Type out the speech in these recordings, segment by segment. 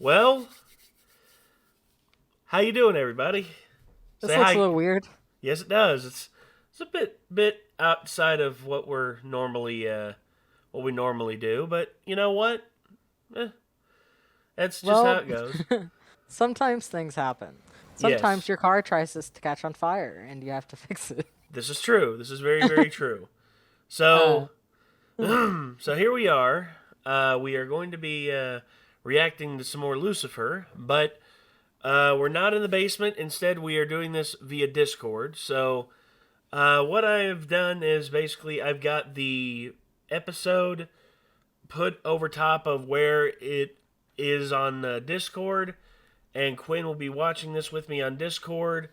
Well, how you doing, everybody? This Say looks a hi. little weird. Yes, it does. It's a bit outside of what we normally do, but you know what? Eh, that's just how Well, it goes. sometimes things happen. Sometimes Yes, your car tries to catch on fire and you have to fix it. this is true. This is very true. Uh, So, so here we are. We are going to be reacting to some more Lucifer, but we're not in the basement. Instead, we are doing this via Discord. So, what I have done is basically I've got the episode put over top of where it is on Discord, and Quinn will be watching this with me on Discord.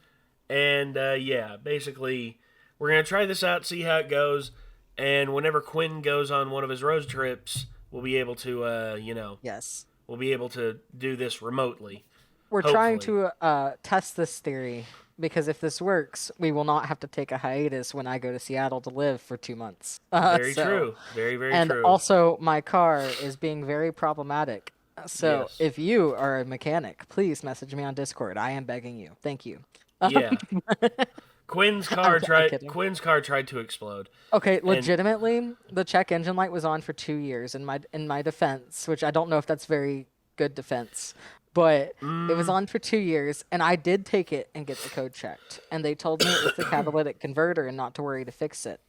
And yeah, basically, we're gonna try this out, see how it goes, and whenever Quinn goes on one of his road trips, we'll be able to, yes. we'll be able to do this remotely. We're trying Hopefully. to test this theory because if this works, we will not have to take a hiatus when I go to Seattle to live for 2 months. Very true. Very And true. also, my car is being very problematic. So, Yes. if you are a mechanic, please message me on Discord. I am begging you. Thank you. Yeah. I'm kidding. Quinn's car tried to explode. Okay, And legitimately, the check engine light was on for 2 years in my defense, which I don't know if that's very good defense, but it was on for 2 years, and I did take it and get the code checked, and they told me it was the catalytic converter and not to worry to fix it,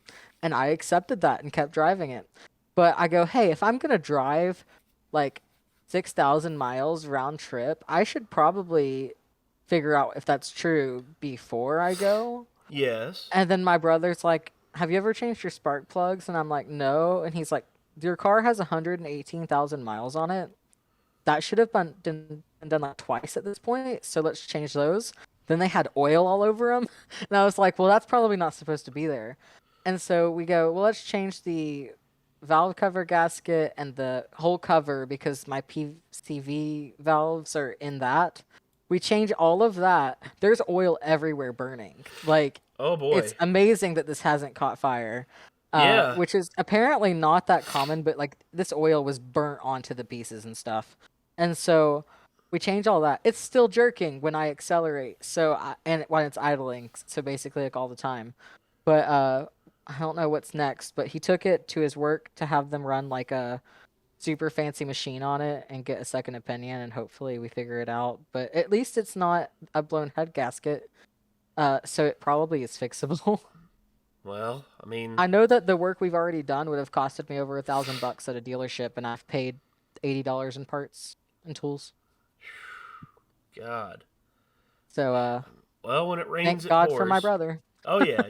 and I accepted that and kept driving it. But I go, hey, if I'm gonna drive like 6,000 miles round trip, I should probably figure out if that's true before I go. yes. And then my brother's like, "Have you ever changed your spark plugs?" And I'm like, "No." And he's like, "Your car has 118,000 miles on it. That should have been done like twice at this point. So let's change those." Then they had oil all over them, and I was like, "Well, that's probably not supposed to be there." And so we go, "Well, let's change the valve cover gasket and the whole cover because my PCV valves are in that." We change all of that. There's oil everywhere burning. Like, Oh it's boy. amazing that this hasn't caught fire, Yeah. which is apparently not that common, but like this oil was burnt onto the pieces and stuff. And so we change all that. It's still jerking when I accelerate. And when it's idling, so basically like all the time. But I don't know what's next, but he took it to his work to have them run like a super fancy machine on it and get a second opinion, and hopefully we figure it out. But at least it's not a blown head gasket, so it probably is fixable. Well, I mean, I know that the work we've already done would have costed me over $1,000 at a dealership, and I've paid $80 in parts and tools. God. So, Well, when it rains, thank it God for my pours. brother. Oh yeah.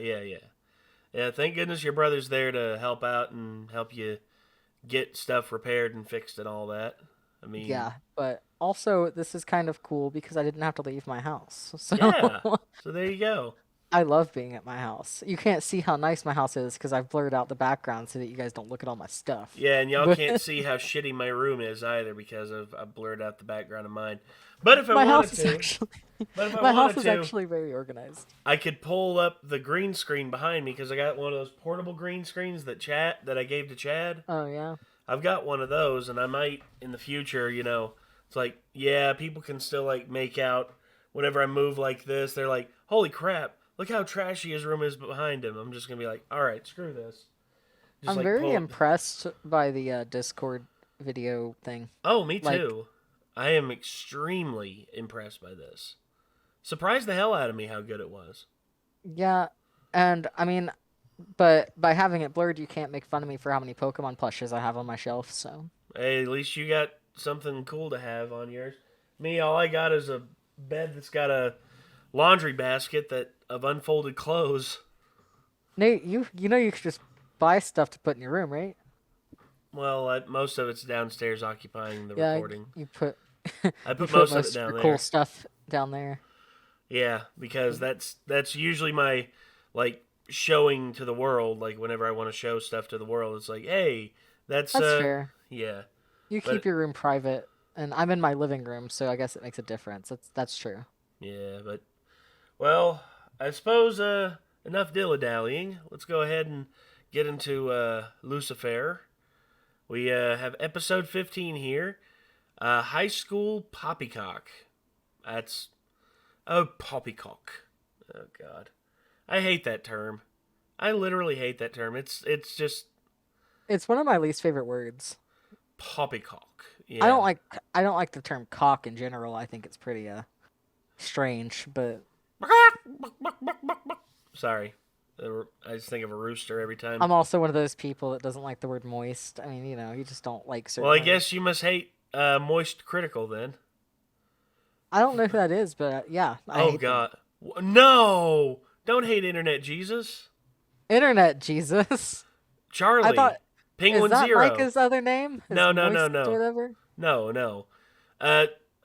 Yeah, thank goodness your brother's there to help out and help you get stuff repaired and fixed and all that. I mean, Yeah, but also this is kind of cool because I didn't have to leave my house. yeah. So So there you go. I love being at my house. You can't see how nice my house is because I've blurred out the background so that you guys don't look at all my stuff. Yeah, and y'all But can't see how shitty my room is either because I blurred out the background of mine. But if I my wanted house is to, actually but if I my house wanted is to, actually very organized. I could pull up the green screen behind me because I got one of those portable green screens that I gave to Chad. Oh yeah. I've got one of those, and I might in the future. It's like, yeah, people can still like make out whenever I move like this. They're like, holy crap, look how trashy his room is behind him. I'm just gonna be like, all right, screw this. Just I'm like very pull up. impressed by the Discord video thing. Oh, me Like, too. I am extremely impressed by this. Surprised the hell out of me how good it was. yeah, and I mean, but by having it blurred, you can't make fun of me for how many Pokemon plushes I have on my shelf. So Hey, at least you got something cool to have on yours. Me, all I got is a bed that's got a laundry basket that of unfolded clothes. Nate, you know you could just buy stuff to put in your room, right? Well, most of it's downstairs occupying the Yeah, recording. you put I you put put most of it most of down your cool there. stuff down there. Yeah, because that's usually my like showing to the world. Like whenever I want to show stuff to the world, it's like, hey, that's That's fair. yeah. You keep But your room private, and I'm in my living room, so I guess it makes a difference. That's true. yeah, but well, I suppose enough dilly dallying. Let's go ahead and get into Lucifer. We have episode 15 here. High school poppycock. That's... Oh, poppycock. Oh, God. I hate that term. I literally hate that term. It's just... It's one of my least favorite words. Poppycock. Yeah. I don't like the term cock in general. I think it's pretty strange, but Sorry. I just think of a rooster every time. I'm also one of those people that doesn't like the word moist. I mean, you just don't like certain Well, I words. guess you must hate Moist Critical then. I don't know who that is, but yeah. I hate God. No! Don't hate Internet Jesus. them. Internet Jesus. Charlie. I thought Penguin is that Zero. like his other name? No. Or whatever? No.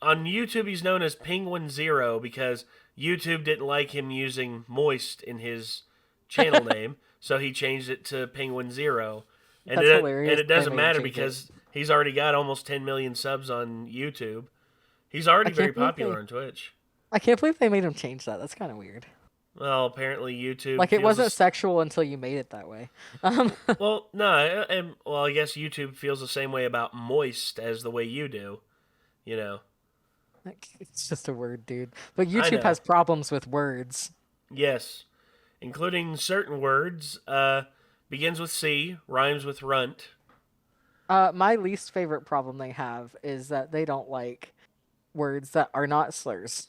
On YouTube, he's known as Penguin Zero because YouTube didn't like him using moist in his channel name, so he changed it to Penguin Zero. And That's hilarious. And it doesn't They made him matter change because he's already got almost 10 million subs on YouTube. He's already very popular on Twitch. I can't believe they made him change that. That's kind of weird. Well, apparently YouTube... Like, it wasn't sexual until you made it that way. Well, no, well, I guess YouTube feels the same way about moist as the way you do, you know. It's just a word, dude. But YouTube has problems with words. Yes, including certain words. Begins with C, rhymes with runt. My least favorite problem they have is that they don't like words that are not slurs.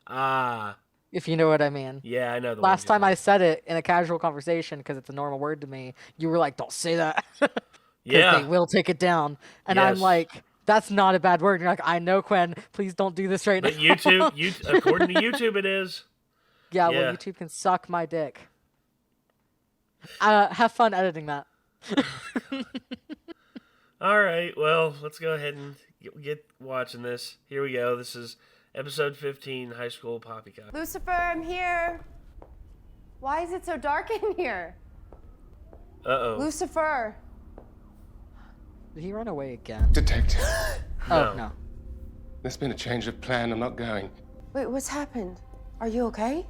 Ah. If you know what I mean. Yeah, I know the Last time I said it in a casual conversation, because it's a normal word to me, you were like, don't say that. Yeah. They will take it down. And I'm like, that's not a bad word. And you're like, I know, Quinn. Please don't do this right now. But YouTube, according to YouTube, it is. Yeah, well, YouTube can suck my dick. Have fun editing that. All right, well, let's go ahead and get watching this. Here we go. This is episode 15, High School Poppycock. Lucifer, I'm here. Why is it so dark in here? Uh-oh. Lucifer. Did he run away again? Detective. Oh, no. There's been a change of plan. I'm not going. Wait, what's happened? Are you okay?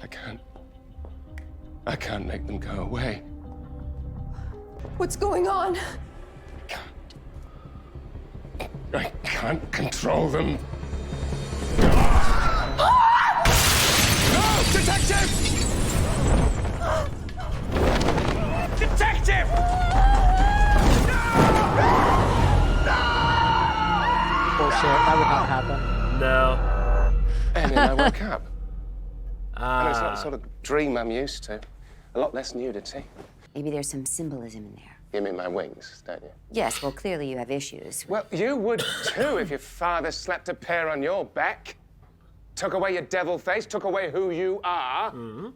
I can't make them go away. What's going on? I can't control them. No! Detective! Detective! Bullshit. That would not happen. No. And then I woke up. And it's not the sort of dream I'm used to. A lot less nudity. Maybe there's some symbolism in there. You mean my wings, don't you? Yes, well, clearly you have issues. Well, you would too if your father slapped a pear on your back, took away your devil face, took away who you are. Mm-hmm.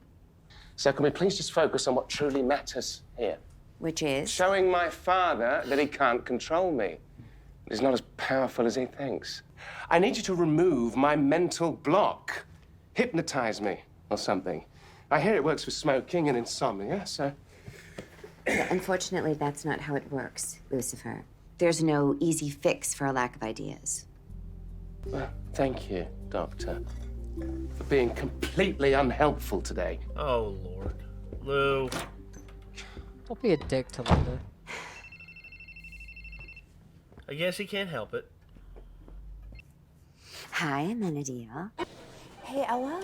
So can we please just focus on what truly matters here? Which is? Showing my father that he can't control me. He's not as powerful as he thinks. I need you to remove my mental block. Hypnotize me or something. I hear it works for smoking and insomnia, so... Well, unfortunately, that's not how it works, Lucifer. There's no easy fix for a lack of ideas. Well, thank you, Doctor, for being completely unhelpful today. Oh, Lord. Lou. Don't be a dick to Linda. I guess he can't help it. Hi, I'm Adeel. Hey, Ella.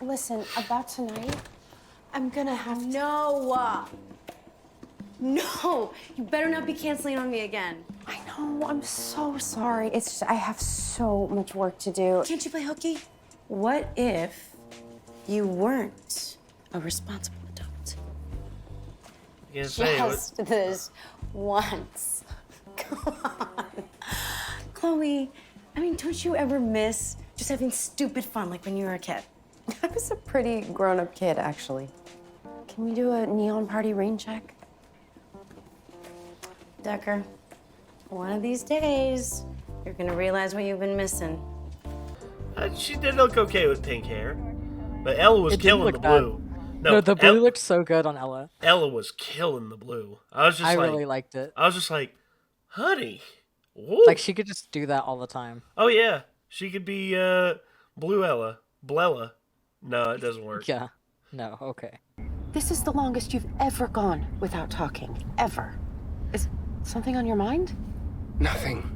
Listen, about tonight, I'm gonna have to... No, you better not be canceling on me again. I know, I'm so sorry. It's just, I have so much work to do. Can't you play hooky? What if you weren't a responsible adult? You gonna say what? Just this once. Come on. Chloe, I mean, don't you ever miss just having stupid fun like when you were a kid? I was a pretty grown-up kid, actually. Can we do a neon party rain check? Decker, one of these days, you're gonna realize what you've been missing. She did look okay with pink hair. But Ella was It didn't killing look the bad. blue. No, the blue looked so good on Ella. Ella was killing the blue. I really liked it. I was just like, honey. Whoa. Like, she could just do that all the time. Oh, yeah. She could be Blue Ella. Blella. No, it doesn't work. Yeah. No, okay. This is the longest you've ever gone without talking. Ever. Is something on your mind? Nothing.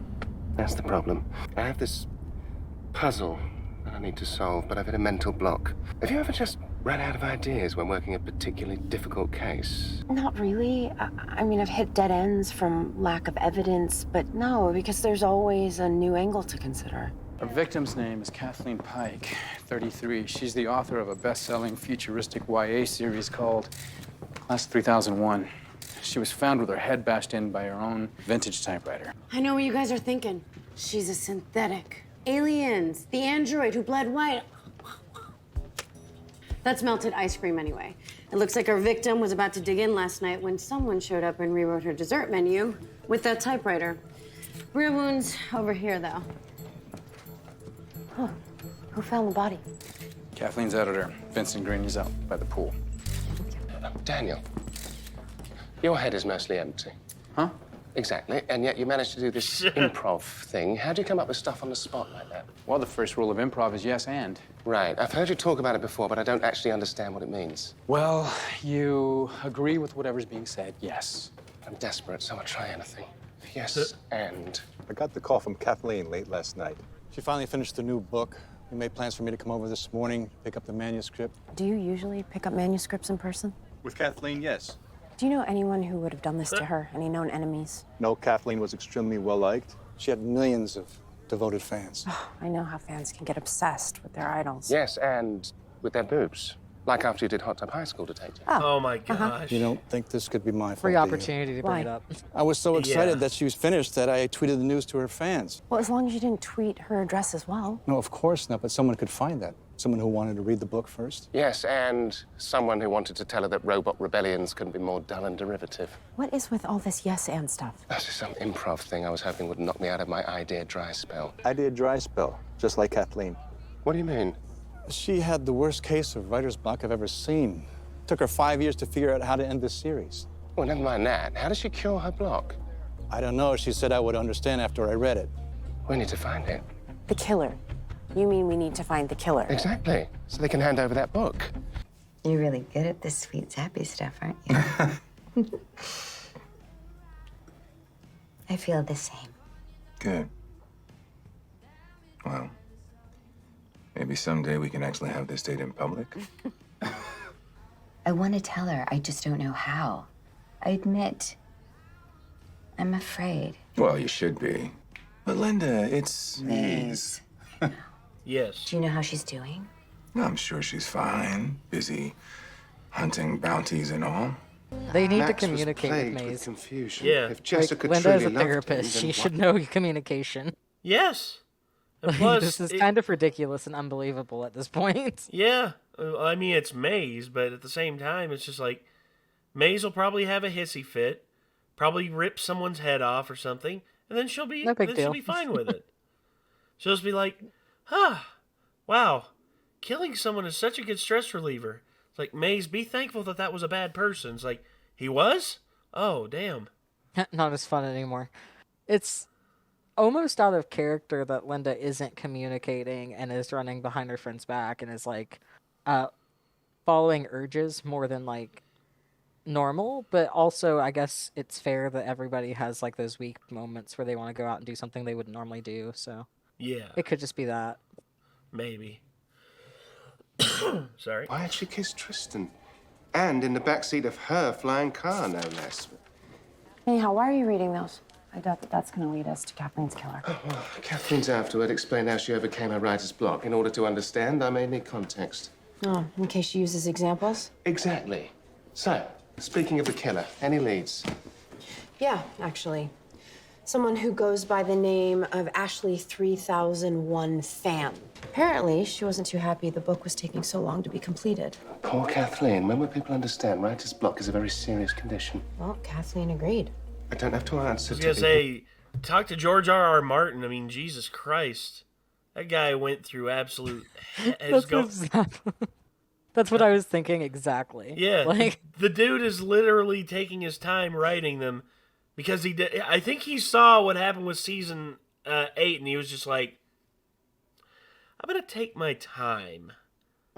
That's the problem. I have this puzzle that I need to solve, but I've hit a mental block. Have you ever just run out of ideas when working a particularly difficult case? Not really. I mean, I've hit dead ends from lack of evidence, but no, because there's always a new angle to consider. Our victim's name is Kathleen Pike, 33. She's the author of a best-selling futuristic YA series called Class 3001. She was found with her head bashed in by her own vintage typewriter. I know what you guys are thinking. She's a synthetic. Aliens, the android who bled white. That's melted ice cream anyway. It looks like our victim was about to dig in last night when someone showed up and rewrote her dessert menu with that typewriter. Real wounds over here, though. Huh. Who found the body? Kathleen's editor, Vincent Green, is out by the pool. Daniel, your head is mostly empty. Huh? Exactly, and yet you managed to do this improv thing. How do you come up with stuff on the spot like that? Well, the first rule of improv is yes and. Right, I've heard you talk about it before, but I don't actually understand what it means. Well, you agree with whatever's being said, yes. I'm desperate, so I'll try anything. Yes, and... I got the call from Kathleen late last night. She finally finished the new book. We made plans for me to come over this morning, pick up the manuscript. Do you usually pick up manuscripts in person? With Kathleen, yes. Do you know anyone who would have done this to her? Any known enemies? No, Kathleen was extremely well-liked. She had millions of devoted fans. I know how fans can get obsessed with their idols. Yes, and with their boobs. Like after you did Hot Tub High School Detective. Oh my gosh. You don't think this could be my fault, Free do you? opportunity to bring Why? it up. I was so excited Yeah. that she was finished that I tweeted the news to her fans. Well, as long as you didn't tweet her address as well. No, of course not, but someone could find that. Someone who wanted to read the book first. Yes, and someone who wanted to tell her that robot rebellions couldn't be more dull and derivative. What is with all this yes and stuff? That's just some improv thing I was hoping would knock me out of my idea dry spell. I did dry spell, just like Kathleen. What do you mean? She had the worst case of writer's block I've ever seen. Took her 5 years to figure out how to end this series. Well, never mind that. How does she cure her block? I don't know. She said I would understand after I read it. We need to find it. The killer. You mean we need to find the killer? Exactly. So they can hand over that book. You're really good at this sweet, sappy stuff, aren't you? I feel the same. Good. Well, maybe someday we can actually have this date in public. I want to tell her, I just don't know how. I admit, I'm afraid. Well, you should be. But Linda, it's... Please. Yes. Do you know how she's doing? I'm sure she's fine. Busy hunting bounties and all. They need to Max was communicate with plagued Maze. confusion. Yeah. If Jessica Linda truly is a loved him, therapist. then She why- should know communication. Yes. And plus, This is kind of ridiculous and unbelievable at this point. Yeah. I mean, it's Maze, but at the same time, it's just like Maze will probably have a hissy fit, probably rip someone's head off or something, and then she'll be No big then deal. she'll be fine with it. She'll just be like, wow, killing someone is such a good stress reliever. It's like, Maze, be thankful that that was a bad person. It's like, he was? Oh, damn. Not as fun anymore. It's almost out of character that Linda isn't communicating and is running behind her friend's back and is like following urges more than like normal, but also I guess it's fair that everybody has like those weak moments where they want to go out and do something they wouldn't normally do, so Yeah, it could just be that. maybe. Sorry. Why had she kissed Tristan? And in the backseat of her flying car, no less. Anyhow, why are you reading those? I doubt that that's going to lead us to Kathleen's killer. Well, Kathleen's afterward explained how she overcame her writer's block. In order to understand, I may need context. Oh, in case she uses examples? Exactly. So, speaking of the killer, any leads? Yeah, actually. Someone who goes by the name of Ashley 3001 Fan. Apparently, she wasn't too happy the book was taking so long to be completed. Poor Kathleen. When will people understand writer's block is a very serious condition? Well, Kathleen agreed. I don't have to answer I was to gonna people. say, talk to George R.R. Martin. I mean, Jesus Christ, that guy went through absolute. That's what I was thinking exactly. Yeah, Like, the dude is literally taking his time writing them because he did. I think he saw what happened with season 8, and he was just like, "I'm gonna take my time."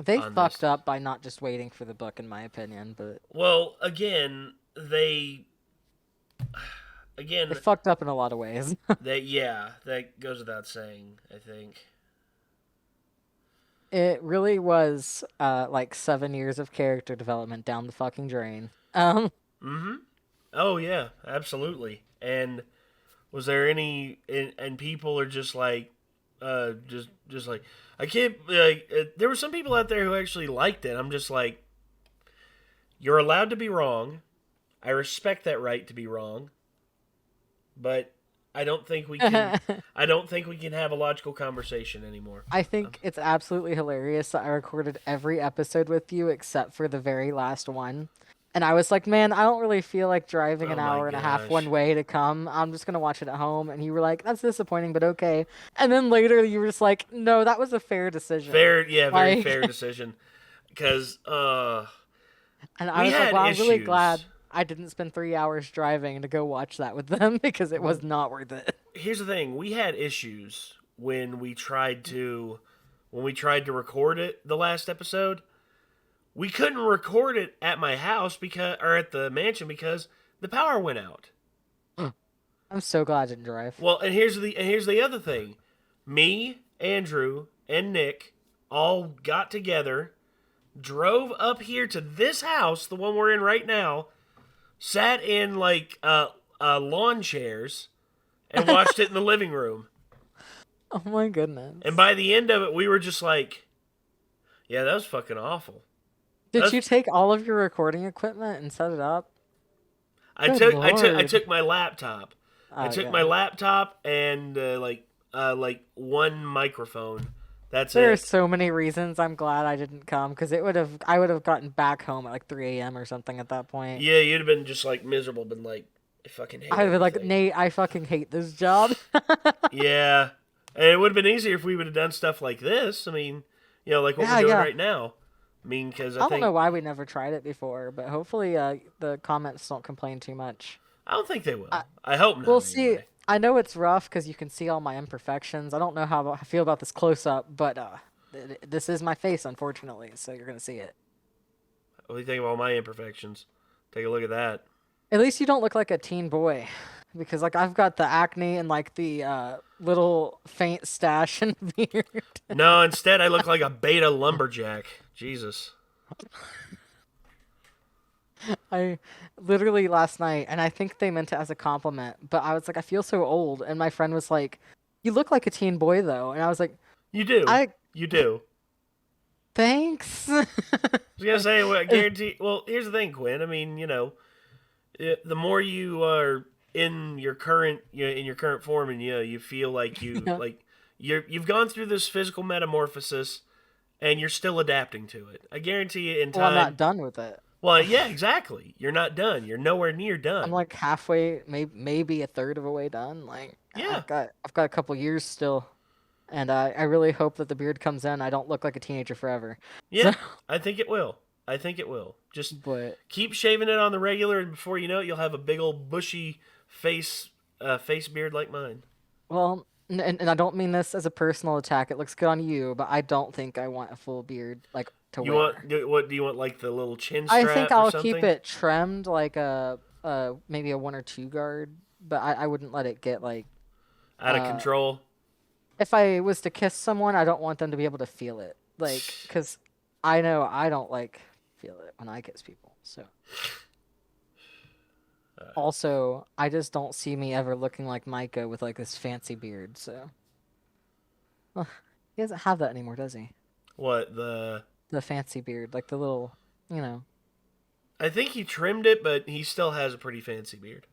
they on fucked this. up by not just waiting for the book, in my opinion, but Well, again, again, It fucked up in a lot of ways. that goes without saying, I think. It really was like 7 years of character development down the fucking drain. Oh yeah, absolutely. And was there any? And people are just like, just like I can't. Like, there were some people out there who actually liked it. I'm just like, you're allowed to be wrong. I respect that right to be wrong, but I don't think we can. I don't think we can have a logical conversation anymore. I think it's absolutely hilarious that I recorded every episode with you except for the very last one. And I was like, man, I don't really feel like driving an hour and a half one way to come. I'm just going to watch it at home. And you were like, that's disappointing, but okay. And then later you were just like, no, that was a fair decision. Very fair decision. Because, and I was like, well, I'm really glad I didn't spend 3 hours driving to go watch that with them because it was not worth it. Here's the thing. We had issues when we tried to record it the last episode. We couldn't record it at my house or at the mansion because the power went out. I'm so glad I didn't drive. Well, and here's the other thing. Me, Andrew, and Nick all got together, drove up here to this house, the one we're in right now, sat in like lawn chairs, and watched it in the living room. Oh my goodness. And by the end of it, we were just like, yeah, that was fucking awful. Did you take all of your recording equipment and set it up? I took my laptop. I took my laptop and like one microphone. That's There it. are so many reasons I'm glad I didn't come because I would have gotten back home at like 3 a.m. or something at that point. Yeah, you'd have been just like miserable, been like, I fucking hate. I'd be like, Nate, I fucking hate this job. Yeah, and it would have been easier if we would have done stuff like this. I mean, like what we're doing right now. I mean, because I don't know why we never tried it before, but hopefully the comments don't complain too much. I don't think they will. I hope not. We'll see. I know it's rough because you can see all my imperfections. I don't know how I feel about this close-up, but this is my face, unfortunately, so you're going to see it. What do you think of all my imperfections? Take a look at that. At least you don't look like a teen boy, because like I've got the acne and like the little faint stash and beard. No, instead I look like a beta lumberjack. Jesus. I literally last night, and I think they meant it as a compliment, but I was like, I feel so old, and my friend was like, you look like a teen boy though, and I was like, you do. You do. Thanks. I was gonna say, well, I guarantee. Well, here's the thing, Quinn. I mean, the more you are in your current form, and you feel like you've gone through this physical metamorphosis, and you're still adapting to it. I guarantee you, in time. Well, I'm not done with it. Well, yeah, exactly. You're not done. You're nowhere near done. I'm like halfway, maybe a third of a way done. Like, yeah, I've got a couple years still, and I really hope that the beard comes in. I don't look like a teenager forever. Yeah, so. I think it will. Just keep shaving it on the regular, and before you know it, you'll have a big old bushy face beard like mine. Well, and I don't mean this as a personal attack. It looks good on you, but I don't think I want a full beard to wear. What do you want? Like the little chin strap? I think I'll keep it trimmed, like maybe a 1 or 2 guard, but I wouldn't let it get like out of control. If I was to kiss someone, I don't want them to be able to feel it, because I know I don't feel it when I kiss people. So. Also, I just don't see me ever looking like Micah with this fancy beard. So, well, he doesn't have that anymore, does he? What the fancy beard, like the little, I think he trimmed it, but he still has a pretty fancy beard.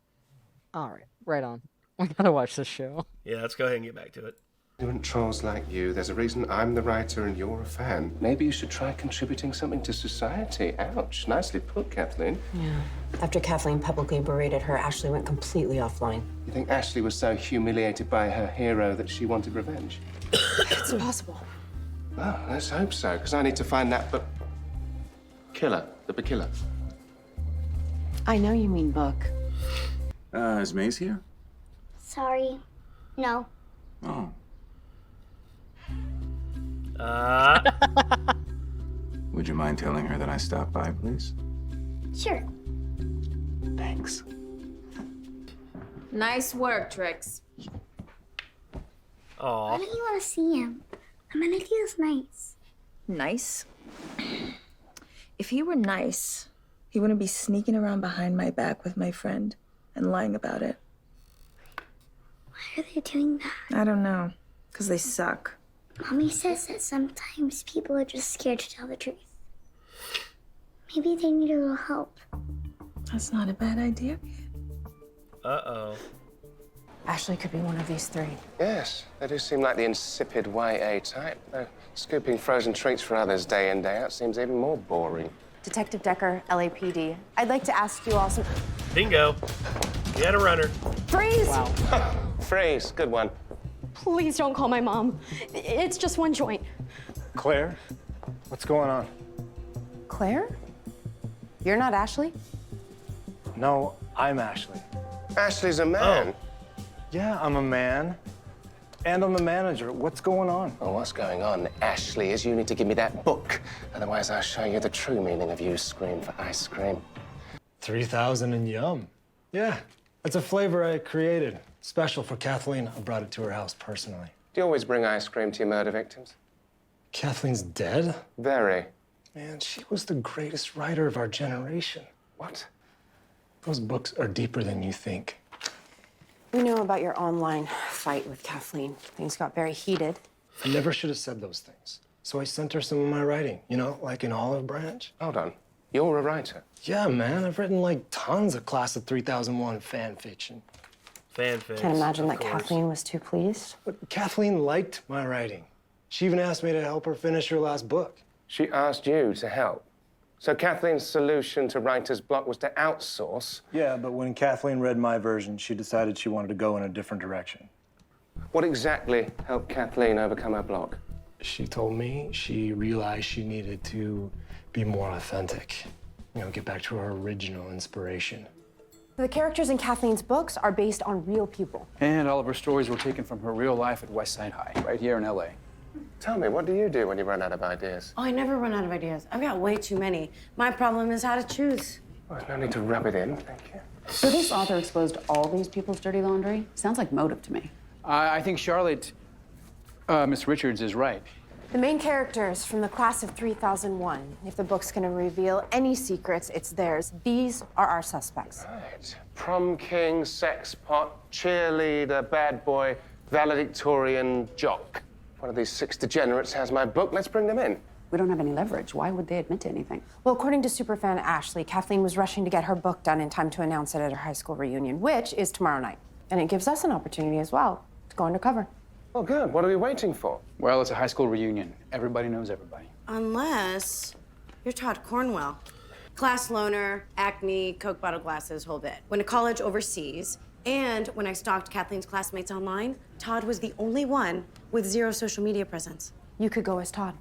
All right on. We gotta watch this show. Yeah, let's go ahead and get back to it. Ignorant trolls like you, there's a reason I'm the writer and you're a fan. Maybe you should try contributing something to society. Ouch. Nicely put, Kathleen. Yeah. After Kathleen publicly berated her, Ashley went completely offline. You think Ashley was so humiliated by her hero that she wanted revenge? It's impossible. Well, let's hope so, because I need to find that killer, the killer. I know you mean book. Is Maze here? Sorry. No. Oh. Would you mind telling her that I stopped by, please? Sure. Thanks. Nice work, Trix. Aw. Why don't you want to see him? Amenadiel's nice. Nice? If he were nice, he wouldn't be sneaking around behind my back with my friend and lying about it. Why are they doing that? I don't know, because they suck. Mommy says that sometimes people are just scared to tell the truth. Maybe they need a little help. That's not a bad idea. Uh-oh. Ashley could be one of these three. Yes, they do seem like the insipid YA type. Though scooping frozen treats for others day in, day out seems even more boring. Detective Decker, LAPD. I'd like to ask you all some... Bingo. You had a runner. Freeze! Wow. Freeze, good one. Please don't call my mom. It's just one joint. Claire, what's going on? Claire? You're not Ashley? No, I'm Ashley. Ashley's a man. Yeah, I'm a man. And I'm the manager. What's going on? Well, what's going on, Ashley, is you need to give me that book. Otherwise, I'll show you the true meaning of you scream for ice cream. 3,000 and yum. Yeah, that's a flavor I created. Special for Kathleen. I brought it to her house personally. Do you always bring ice cream to your murder victims? Kathleen's dead? Very. Man, she was the greatest writer of our generation. What? Those books are deeper than you think. We know about your online fight with Kathleen. Things got very heated. I never should have said those things. So I sent her some of my writing, you know, like an olive branch. Hold on. You're a writer? Yeah, man. I've written like tons of Class of 3001 fan fiction. Fanfics. Can't imagine of that course. Kathleen was too pleased. But Kathleen liked my writing. She even asked me to help her finish her last book. She asked you to help. So Kathleen's solution to writer's block was to outsource. Yeah, but when Kathleen read my version, she decided she wanted to go in a different direction. What exactly helped Kathleen overcome her block? She told me she realized she needed to be more authentic. You know, get back to her original inspiration. The characters in Kathleen's books are based on real people. And all of her stories were taken from her real life at West Side High, right here in LA. Tell me, what do you do when you run out of ideas? Oh, I never run out of ideas. I've got way too many. My problem is how to choose. Well, no need to rub it in, thank you. So this author exposed all these people's dirty laundry? Sounds like motive to me. I think Charlotte, Miss Richards is right. The main characters from the class of 3001. If the book's gonna reveal any secrets, it's theirs. These are our suspects. Right. Prom king, sex pot, cheerleader, bad boy, valedictorian, jock. One of these 6 degenerates has my book. Let's bring them in. We don't have any leverage. Why would they admit to anything? Well, according to superfan Ashley, Kathleen was rushing to get her book done in time to announce it at her high school reunion, which is tomorrow night. And it gives us an opportunity as well to go undercover. Oh, good. What are we waiting for? Well, it's a high school reunion. Everybody knows everybody. Unless you're Todd Cornwell. Class loner, acne, Coke bottle glasses, whole bit. Went to college overseas, and when I stalked Kathleen's classmates online, Todd was the only one with 0 social media presence. You could go as Todd.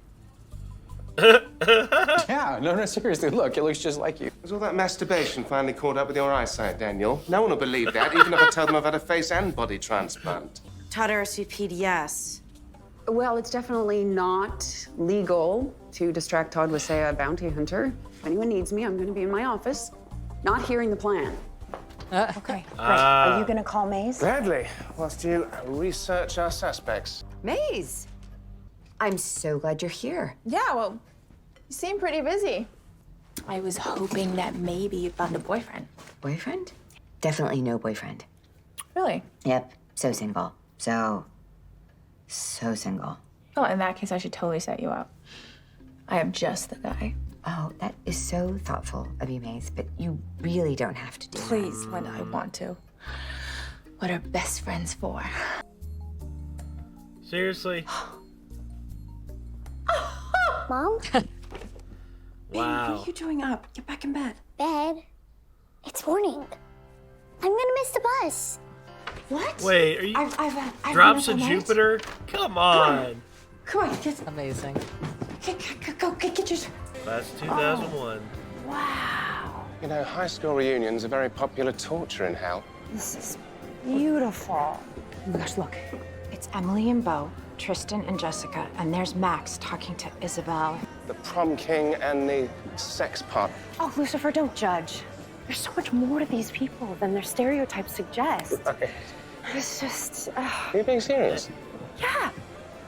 Yeah, no, seriously, look, it looks just like you. Has all that masturbation finally caught up with your eyesight, Daniel? No one will believe that, even if I tell them I've had a face and body transplant. Todd RSVP'd yes. Well, it's definitely not legal to distract Todd with, say, a bounty hunter. If anyone needs me, I'm going to be in my office, not hearing the plan. Okay, great. Are you gonna call Maze? Gladly, whilst you research our suspects. Maze, I'm so glad you're here. Yeah, well, you seem pretty busy. I was hoping that maybe you found a boyfriend. Boyfriend? Definitely no boyfriend. Really? Yep, so single. So single. Oh, in that case, I should totally set you up. I am just the guy. Oh, that is so thoughtful of you, Maze, but you really don't have to do that. Please, when I want to. What are best friends for? Seriously? Mom? Wow. What are you doing up? Get back in bed. Bed? It's morning. I'm gonna miss the bus. What? Wait, are you I've Drops been of up all night. Jupiter? Come on. Come on, get Amazing. go, get your... That's 2001. Wow. You know, high school reunions are very popular torture in hell. This is beautiful. Oh my gosh, look. It's Emily and Beau, Tristan and Jessica, and there's Max talking to Isabel. The prom king and the sex pot. Oh, Lucifer, don't judge. There's so much more to these people than their stereotypes suggest. It's just... Are you being serious? Yeah.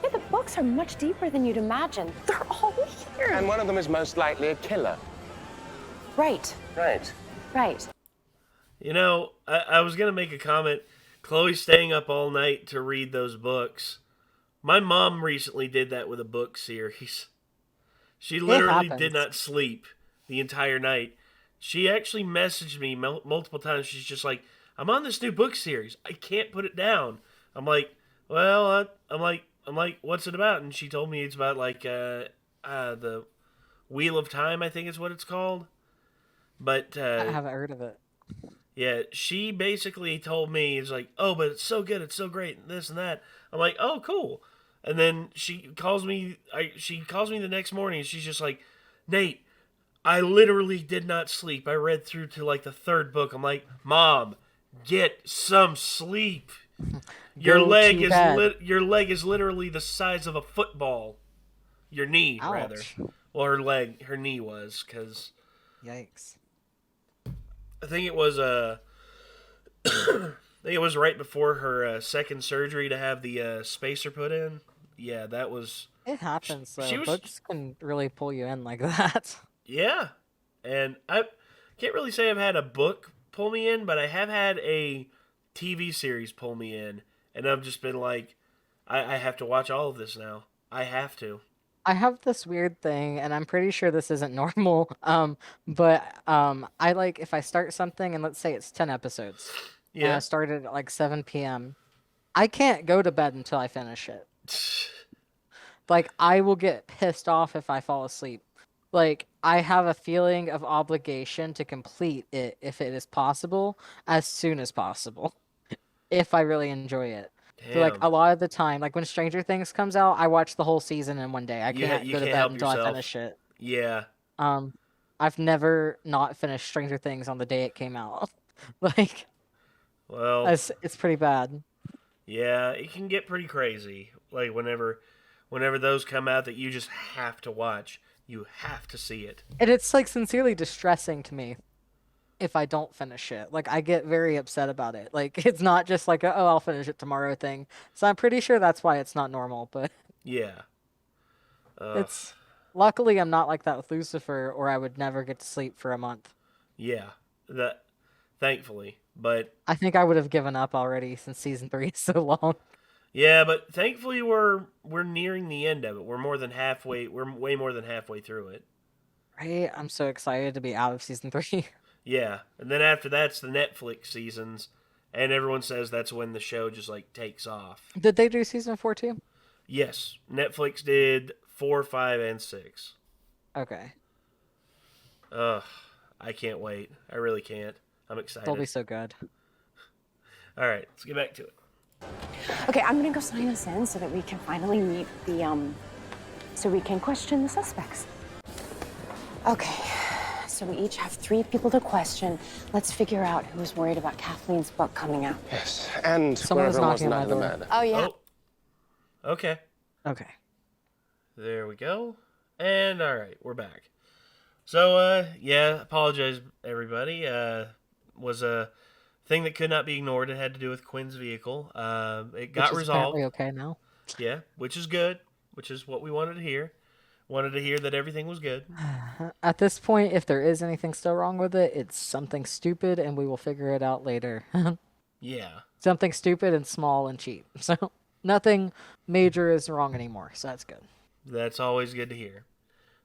Yeah, the books are much deeper than you'd imagine. They're all here. And one of them is most likely a killer. Right. Right. Right. You know, I was going to make a comment. Chloe's staying up all night to read those books. My mom recently did that with a book series. She literally did not sleep the entire night. She actually messaged me multiple times. She's just like, I'm on this new book series. I can't put it down. I'm like, well, I'm like, what's it about? And she told me it's about like the Wheel of Time, I think is what it's called. But I haven't heard of it. Yeah, she basically told me, it's like, oh, but it's so good, it's so great, and this and that. I'm like, oh, cool. And then she calls me the next morning, and she's just like, Nate, I literally did not sleep. I read through to like the third book. I'm like, Mom, get some sleep. Your leg is literally the size of a football. Your knee, Ouch. rather. Well, her knee was, because... Yikes. I think it was right before her second surgery to have the spacer put in. Yeah, that was... It happens, though. She was... Books can really pull you in like that. Yeah. And I can't really say I've had a book pull me in, but I have had a TV series pull me in. And I've just been like, I have to watch all of this now. I have to. I have this weird thing, and I'm pretty sure this isn't normal, but I like, if I start something, and let's say it's 10 episodes, and I started at like 7 p.m., I can't go to bed until I finish it. Like, I will get pissed off if I fall asleep. Like, I have a feeling of obligation to complete it, if it is possible, as soon as possible, if I really enjoy it. So, like, a lot of the time, like when Stranger Things comes out, I watch the whole season in one day. I can't go to bed until I finish it. Yeah. I've never not finished Stranger Things on the day it came out. Like, well, it's pretty bad. Yeah, it can get pretty crazy. Like whenever those come out that you just have to watch, you have to see it. And it's like sincerely distressing to me if I don't finish it. Like, I get very upset about it. Like, it's not just like a, oh, I'll finish it tomorrow thing. So I'm pretty sure that's why it's not normal, but yeah. It's luckily I'm not like that with Lucifer, or I would never get to sleep for a month. Yeah. Thankfully, but I think I would have given up already since season 3 is so long. Yeah, but thankfully we're nearing the end of it. We're way more than halfway through it. Right? I'm so excited to be out of season 3. Yeah, and then after that's the Netflix seasons, and everyone says that's when the show just like takes off. Did they do season 4 too? Yes, Netflix did 4, 5, and 6. Okay. Ugh, I can't wait. I really can't. I'm excited. They'll be so good. All right, let's get back to it. Okay, I'm gonna go sign us in so that we can finally meet the, so we can question the suspects. Okay, so we each have 3 people to question. Let's figure out who's worried about Kathleen's book coming out. Yes, and someone was knocking on on my door. Oh, yeah. Oh. Okay. Okay. There we go. And all right, we're back. So, yeah, apologize, everybody. Was a thing that could not be ignored. It had to do with Quinn's vehicle. It got resolved. Okay now. Yeah, which is good. Which is what we wanted to hear. Wanted to hear that everything was good. At this point, if there is anything still wrong with it, it's something stupid, and we will figure it out later. Yeah. Something stupid and small and cheap. So nothing major is wrong anymore. So that's good. That's always good to hear.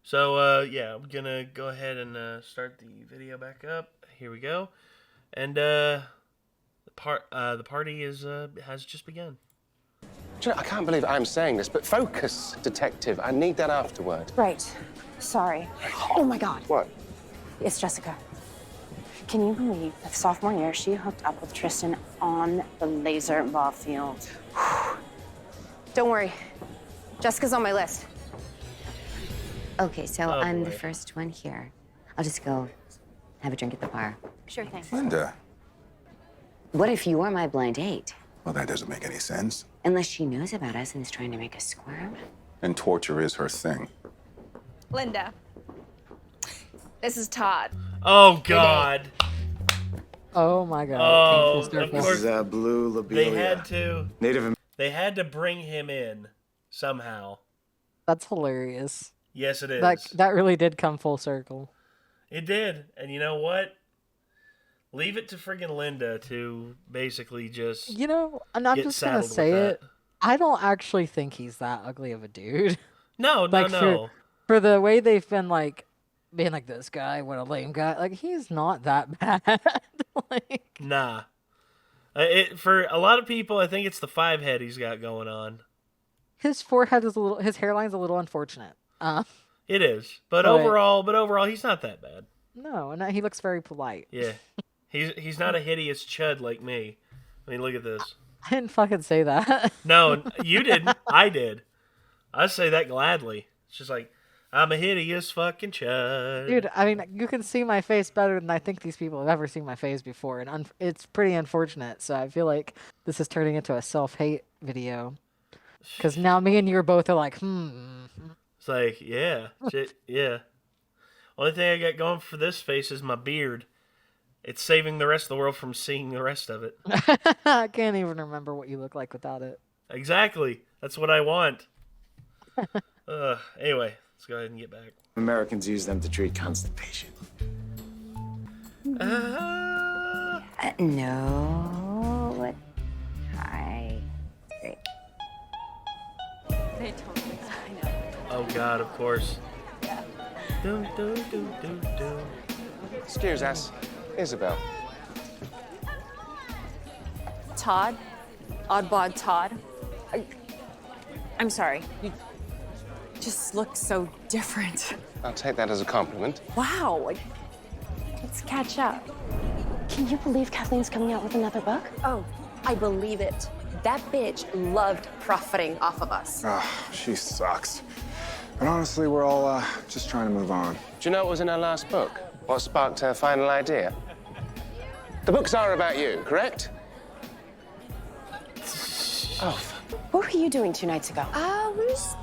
So, yeah, I'm going to go ahead and start the video back up. Here we go. And the party has just begun. Do you know, I can't believe I'm saying this, but focus, detective. I need that afterward. Right. Sorry. Oh, my God. What? It's Jessica. Can you believe that sophomore year she hooked up with Tristan on the laser ball field? Don't worry. Jessica's on my list. Okay, so I'm the first one here. I'll just go have a drink at the bar. Sure thing. Linda. What if you are my blind date? Well, that doesn't make any sense. Unless she knows about us and is trying to make us squirm. And torture is her thing. Linda. This is Todd. Oh, God. Oh my god. Oh, Came full of circle. course. This is blue lobelia. They had to bring him in somehow. That's hilarious. Yes, it is. That really did come full circle. It did. And you know what? Leave it to friggin' Linda to basically just You know, and I'm get just gonna saddled with say that. it. I don't actually think he's that ugly of a dude. No, no. For the way they've been like being like this guy, what a lame guy. Like he's not that bad. Nah. For a lot of people, I think it's the 5 head he's got going on. His forehead is his hairline's a little unfortunate. It is, but overall, he's not that bad. No, and he looks very polite. Yeah, he's not a hideous chud like me. I mean, look at this. I didn't fucking say that. No, you didn't. I did. I say that gladly. It's just like, I'm a hideous fucking chud. Dude, I mean, you can see my face better than I think these people have ever seen my face before, and it's pretty unfortunate. So I feel like this is turning into a self-hate video. Because now me and you both are like, It's like, yeah, shit, yeah. Only thing I got going for this face is my beard. It's saving the rest of the world from seeing the rest of it. I can't even remember what you look like without it. Exactly. That's what I want. Anyway, let's go ahead and get back. Americans use them to treat constipation. No. Hi. Great. They totally I know. Oh God, of course. Excuse us, Isabel. Todd? Oddbod Todd? I'm sorry. You just look so different. I'll take that as a compliment. Wow. Let's catch up. Can you believe Kathleen's coming out with another book? Oh, I believe it. That bitch loved profiting off of us. She sucks. But honestly, we're all just trying to move on. Do you know what was in her last book? What sparked her final idea? The books are about you, correct? Oh. What were you doing 2 nights ago? We were just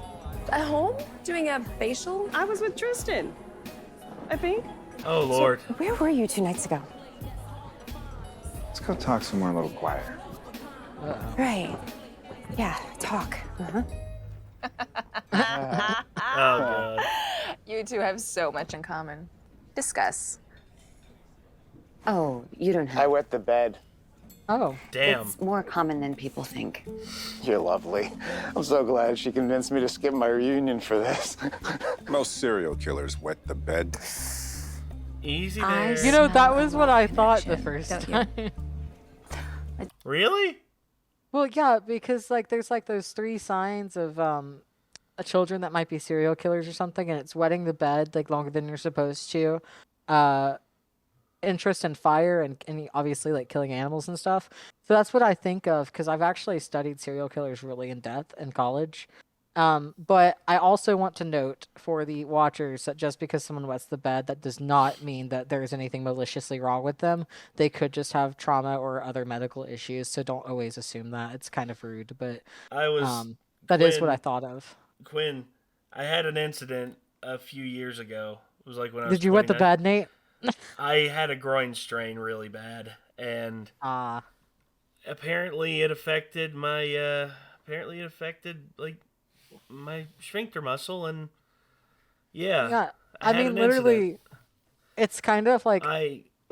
at home doing a facial. I was with Tristan, I think. Oh, Lord. So, where were you 2 nights ago? Let's go talk somewhere a little quieter. Right. Yeah, talk. Oh, God. You two have so much in common. Discuss. Oh, you don't have. I wet the bed. Oh. Damn. It's more common than people think. You're lovely. I'm so glad she convinced me to skip my reunion for this. Most serial killers wet the bed. Easy there. You know, that was what I thought the first time. Really? Well, yeah, because like there's like those 3 signs of children that might be serial killers or something, and it's wetting the bed like longer than you're supposed to, interest in fire, and obviously like killing animals and stuff. So that's what I think of because I've actually studied serial killers really in depth in college. But I also want to note for the watchers that just because someone wets the bed, that does not mean that there is anything maliciously wrong with them. They could just have trauma or other medical issues, so don't always assume that. It's kind of rude, but that is what I thought of. Quinn, I had an incident a few years ago. It was like when I was Did you wet the 29. bed, Nate? I had a groin strain really bad, and apparently it affected my like my sphincter muscle, and yeah. I had mean, an literally, incident. it's kind of like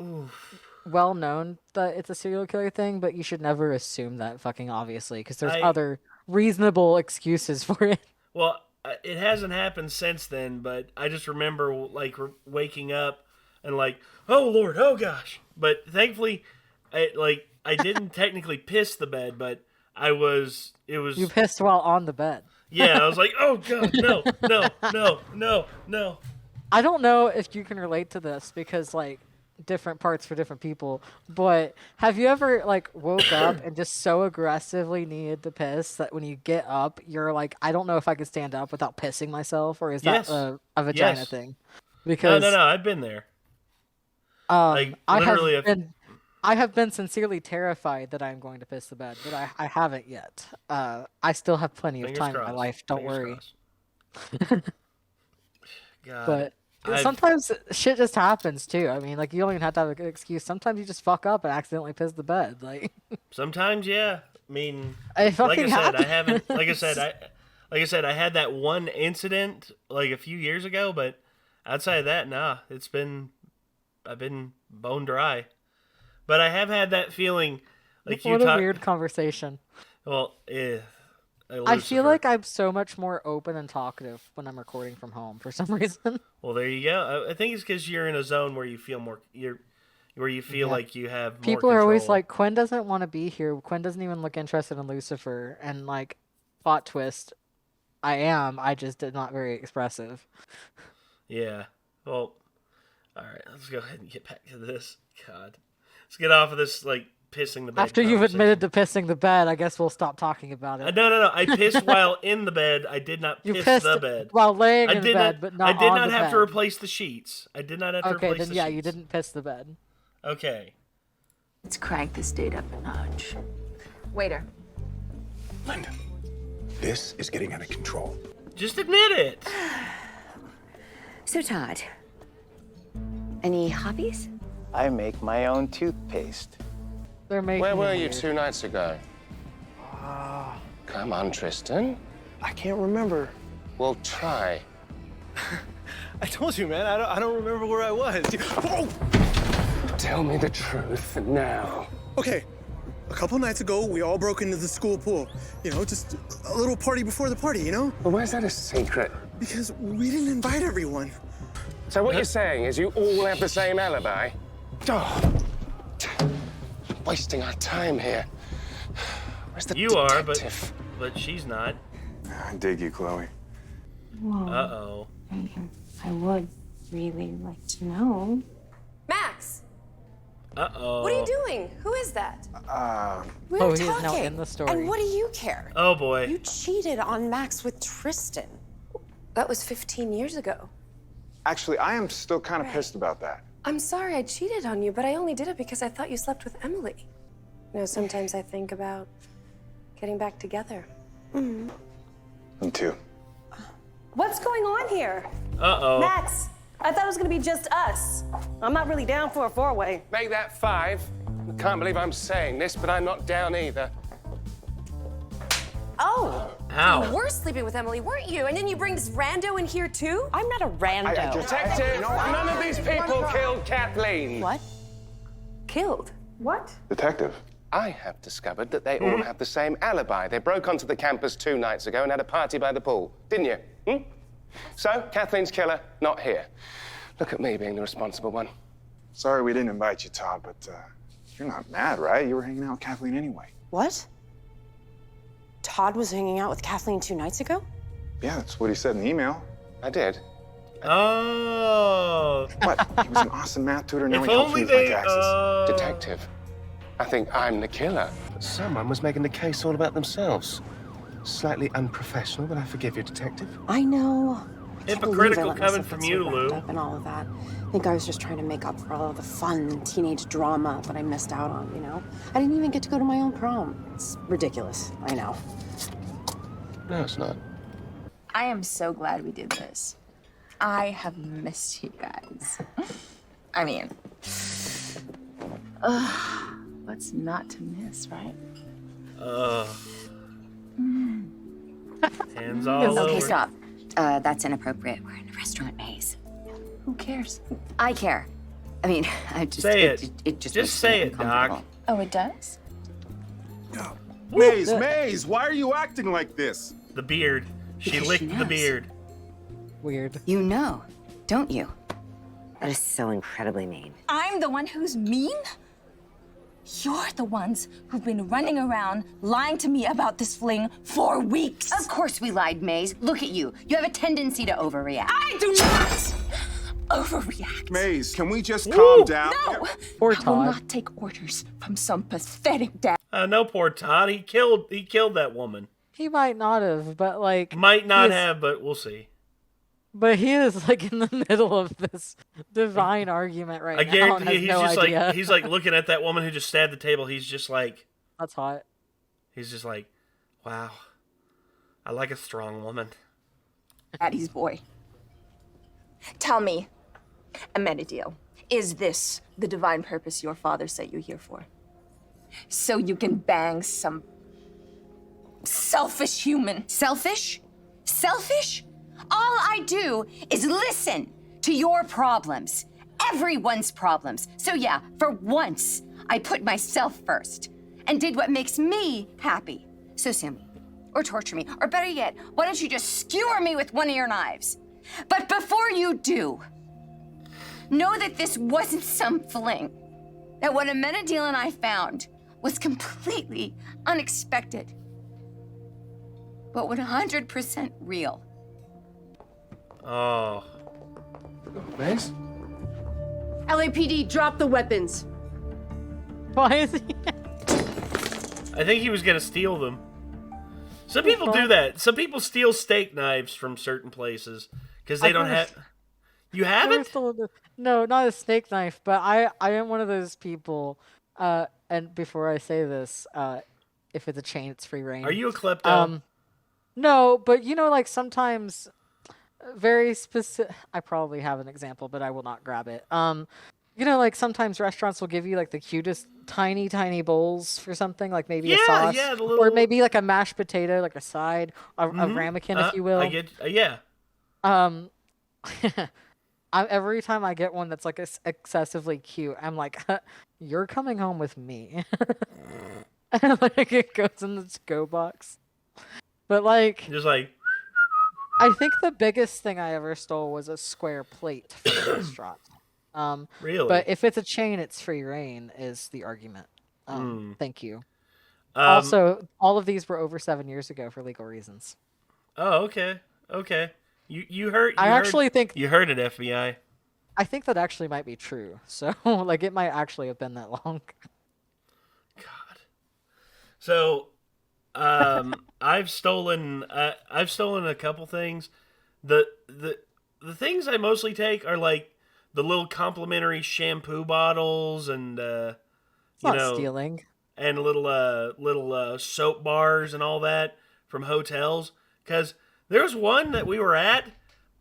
oof. well known that it's a serial killer thing, but you should never assume that fucking obviously, because there's I- other reasonable excuses for it. Well, it hasn't happened since then, but I just remember like waking up and like, oh Lord, oh gosh. But thankfully, I didn't technically piss the bed, but it was. You pissed while on the bed. Yeah, I was like, oh God, no. I don't know if you can relate to this because like different parts for different people, but have you ever like woke up and just so aggressively needed to piss that when you get up, you're like, I don't know if I could stand up without pissing myself, or is that Yes. a vagina Yes. thing? Because No, I've been there. I literally, have been sincerely terrified that I'm going to piss the bed, but I haven't yet. I still have plenty of Fingers time in my crossed. life. Don't Fingers worry. crossed. God. But Sometimes shit just happens too. I mean, like you don't even have to have a good excuse. Sometimes you just fuck up and accidentally piss the bed. Like sometimes, yeah. I mean, it like I fucking said, I haven't. happens. Like I said, I had that one incident like a few years ago, but outside of that, nah, I've been bone dry. But I have had that feeling, like What a weird conversation. Well, I feel like I'm so much more open and talkative when I'm recording from home for some reason. Well, there you go. I think it's because you're in a zone where you feel more. Where you feel like you have more People are always control. like, Quinn doesn't want to be here. Quinn doesn't even look interested in Lucifer. And like, plot twist, I just did not very expressive. Yeah. Well, all right. Let's go ahead and get back to this. God, let's get off of this like pissing the bed. After you've admitted to pissing the bed, I guess we'll stop talking about it. No. I pissed while in the bed. I did not piss pissed the bed. while laying in bed, but not I did on not the have to bed. replace the sheets. I did not have to Okay, replace then the yeah, sheets. you didn't piss the bed. Okay. Let's crank this date up a notch. Waiter. Linda, this is getting out of control. Just admit it. So, Todd, any hobbies? I make my own toothpaste. They're making Where it were you weird. 2 nights ago? Come on, Tristan. I can't remember. Well, try. I told you, man. I don't remember where I was. Oh! Tell me the truth now. Okay, a couple nights ago, we all broke into the school pool. You know, just a little party before the party, you know? Well, why is that a secret? Because we didn't invite everyone. So what you're saying is you all have the same alibi? Oh, wasting our time here. Where's the You detective? are, but she's not. I dig you, Chloe. Well, Uh-oh. I would really like to know. Max, Uh-oh. what are you doing? Who is that? We Oh, were he is now talking. in the story. And what do you care? Oh, boy. You cheated on Max with Tristan. That was 15 years ago. Actually, I am still kind of pissed about that. I'm sorry I cheated on you, but I only did it because I thought you slept with Emily. You know, sometimes I think about getting back together. Me too. What's going on here? Uh-oh. Max, I thought it was gonna be just us. I'm not really down for a four-way. Make that 5. I can't believe I'm saying this, but I'm not down either. Oh, Ow. you were sleeping with Emily, weren't you? And then you bring this rando in here too? I'm not a rando. Detective, none of these people killed Kathleen. What? Killed? What? Detective. I have discovered that they all have the same alibi. They broke onto the campus 2 nights ago and had a party by the pool, didn't you? So, Kathleen's killer, not here. Look at me being the responsible one. Sorry we didn't invite you, Todd, but you're not mad, right? You were hanging out with Kathleen anyway. What? Todd was hanging out with Kathleen 2 nights ago? Yeah, that's what he said in the email. I did. Oh. What? He was an awesome math tutor, now If he helps only me with my they, taxes. Detective, I think I'm the killer. Someone was making the case all about themselves. Slightly unprofessional, but I forgive you, Detective. I know. I can't believe I Hypocritical let coming myself from get you, so wrapped Lou. up and all of that. I think I was just trying to make up for all of the fun teenage drama that I missed out on, you know? I didn't even get to go to my own prom. It's ridiculous, I know. No, it's not. I am so glad we did this. I have missed you guys. I mean, what's not to miss, right? Hands all over. Okay, stop. That's inappropriate. We're in a restaurant maze. Who cares? I care. I mean, I just Say it. It just Just makes say me it, Doc. uncomfortable. Oh, it does? Maze, why are you acting like this? The beard. She Because licked she the knows. beard. Weird. You know, don't you? That is so incredibly mean. I'm the one who's mean? You're the ones who've been running around lying to me about this fling for weeks. Of course we lied, Maze. Look at you. You have a tendency to overreact. I do not overreact. Maze, can we just calm down? No! Poor I will Todd. not take orders from some pathetic dad. No, poor Todd. He killed that woman. He might not have, but like Might not he is- have, but we'll see. But he is like in the middle of this divine argument right I now. guarantee And has he's no just idea. like he's like looking at that woman who just stabbed the table. He's just like That's hot. he's just like, wow, I like a strong woman. Daddy's boy. Tell me, Amenadiel, is this the divine purpose your father set you here for? So you can bang some selfish human? Selfish? Selfish? All I do is listen to your problems, everyone's problems. So yeah, for once, I put myself first and did what makes me happy. So sue me, or torture me, or better yet, why don't you just skewer me with one of your knives? But before you do, know that this wasn't some fling. That what Amenadiel and I found was completely unexpected, but 100% real. Oh. Thanks. LAPD, drop the weapons. Why is he? I think he was gonna steal them. Some people do that. Some people steal steak knives from certain places because they don't have. You haven't? No, not a steak knife, but I am one of those people. And before I say this, if it's a chain, it's free reign. Are you a klepto? No, but you know, like sometimes very specific. I probably have an example, but I will not grab it. You know, like sometimes restaurants will give you like the cutest tiny bowls for something, like maybe a sauce, or maybe like a mashed potato, like a side, a ramekin, if you will. I get, yeah. Every time I get one that's like excessively cute, I'm like, "You're coming home with me," and like it goes in the to-go box. But like, just like, I think the biggest thing I ever stole was a square plate from a restaurant. Really? But if it's a chain, it's free reign, is the argument. Thank you. Also, all of these were over 7 years ago for legal reasons. Oh, okay. Okay. You heard. I actually think you heard it, FBI. I think that actually might be true. So, like, it might actually have been that long. God. So, I've stolen a couple things. The things I mostly take are like the little complimentary shampoo bottles and it's not stealing. And little soap bars and all that from hotels. Because there's one that we were at.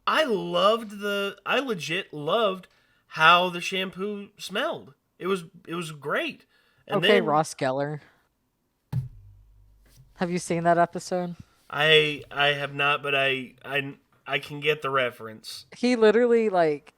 I legit loved how the shampoo smelled. It was great. And okay, Ross Geller. Have you seen that episode? I have not, but I can get the reference. He literally, like,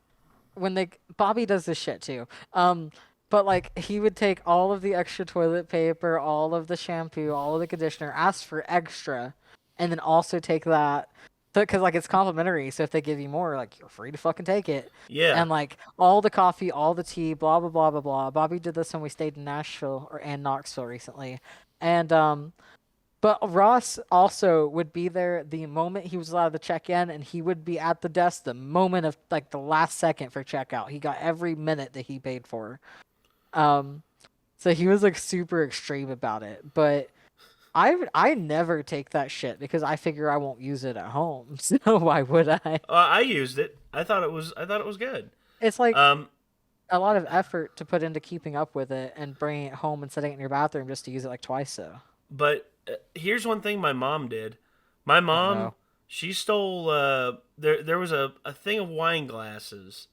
when Bobby does this shit too. But like he would take all of the extra toilet paper, all of the shampoo, all of the conditioner, ask for extra, and then also take that because like it's complimentary. So if they give you more, like you're free to fucking take it. Yeah. And like all the coffee, all the tea, blah blah blah blah blah. Bobby did this when we stayed in Nashville and Knoxville recently, and but Ross also would be there the moment he was allowed to check in, and he would be at the desk the moment of like the last second for checkout. He got every minute that he paid for. So he was like super extreme about it. But I never take that shit because I figure I won't use it at home. So why would I? I used it. I thought it was good. It's like a lot of effort to put into keeping up with it and bringing it home and setting it in your bathroom just to use it like twice. But here's one thing my mom did. My mom, she stole. There was a thing of wine glasses,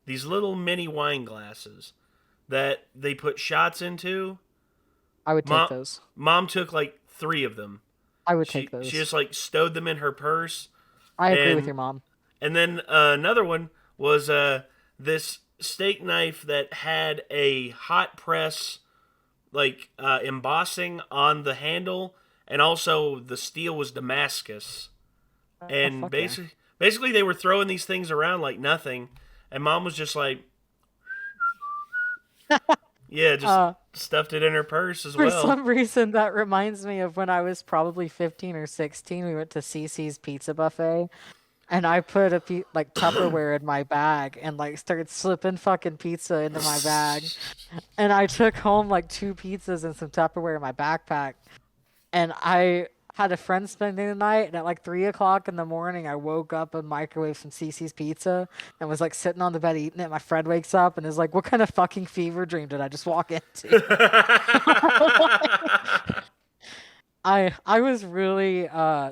these little mini wine glasses that they put shots into. I would take those. Mom took like 3 of them. I would take those. She just like stowed them in her purse. I agree with your mom. And then another one was this steak knife that had a hot press like embossing on the handle, and also the steel was Damascus. And basically they were throwing these things around like nothing, and Mom was just like, yeah, just stuffed it in her purse as well. For some reason, that reminds me of when I was probably 15 or 16. We went to CC's Pizza Buffet, and I put a like Tupperware in my bag and like started slipping fucking pizza into my bag. And I took home like 2 pizzas and some Tupperware in my backpack. And I had a friend spending the night, and at like 3 o'clock in the morning, I woke up and microwaved some CC's pizza and was like sitting on the bed eating it. My friend wakes up and is like, "What kind of fucking fever dream did I just walk into?" I was really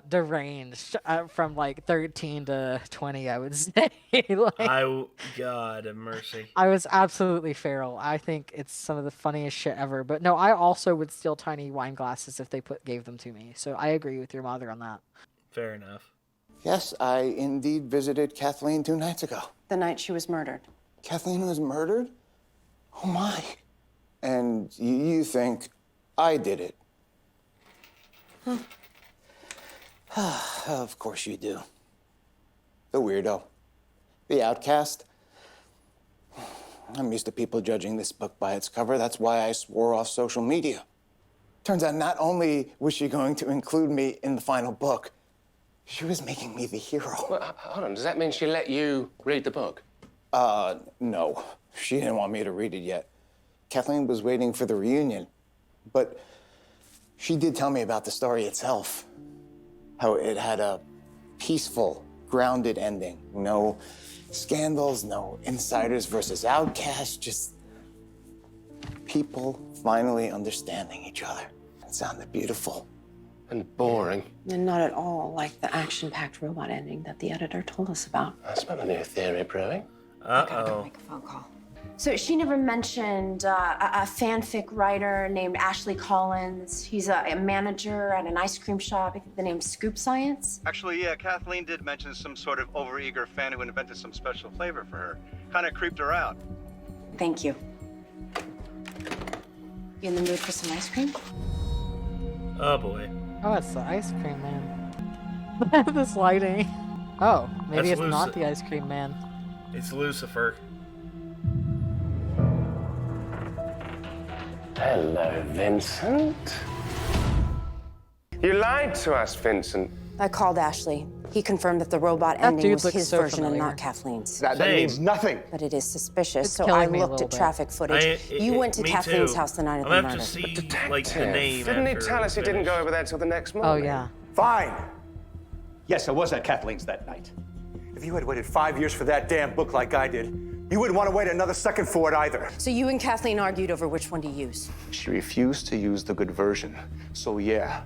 deranged from like 13 to 20, I would say. Like, God have mercy. I was absolutely feral. I think it's some of the funniest shit ever. But no, I also would steal tiny wine glasses if they gave them to me. So I agree with your mother on that. Fair enough. Yes, I indeed visited Kathleen 2 nights ago. The night she was murdered. Kathleen was murdered? Oh my. And you think I did it? Of course you do. The weirdo. The outcast. I'm used to people judging this book by its cover. That's why I swore off social media. Turns out not only was she going to include me in the final book, she was making me the hero. Well, hold on, does that mean she let you read the book? No. She didn't want me to read it yet. Kathleen was waiting for the reunion, but she did tell me about the story itself. How it had a peaceful, grounded ending. No scandals, no insiders versus outcasts, just people finally understanding each other. It sounded beautiful. And boring. And not at all like the action-packed robot ending that the editor told us about. That's not a new theory brewing. Go make a phone call. So she never mentioned a fanfic writer named Ashley Collins. He's a manager at an ice cream shop. I think the name's Scoop Science. Actually, yeah, Kathleen did mention some sort of overeager fan who invented some special flavor for her. Kind of creeped her out. Thank you. You in the mood for some ice cream? Oh boy. Oh, it's the ice cream man. This lighting. Oh, maybe That's it's not the ice cream man. It's Lucifer. Hello, Vincent. You lied to us, Vincent. I called Ashley. He confirmed that the robot That ending dude was looks his so version familiar. and not Kathleen's. That means nothing. But it is suspicious, It's so killing I me a looked little at bit. traffic footage. You went to me Kathleen's too. house the night of I'm the gonna murder. have to see like the name. Didn't he after tell us he we didn't finish. go over there till the next Oh, morning? yeah. Fine. Yes, I was at Kathleen's that night. If you had waited 5 years for that damn book like I did, you wouldn't want to wait another second for it either. So you and Kathleen argued over which one to use. She refused to use the good version. So yeah,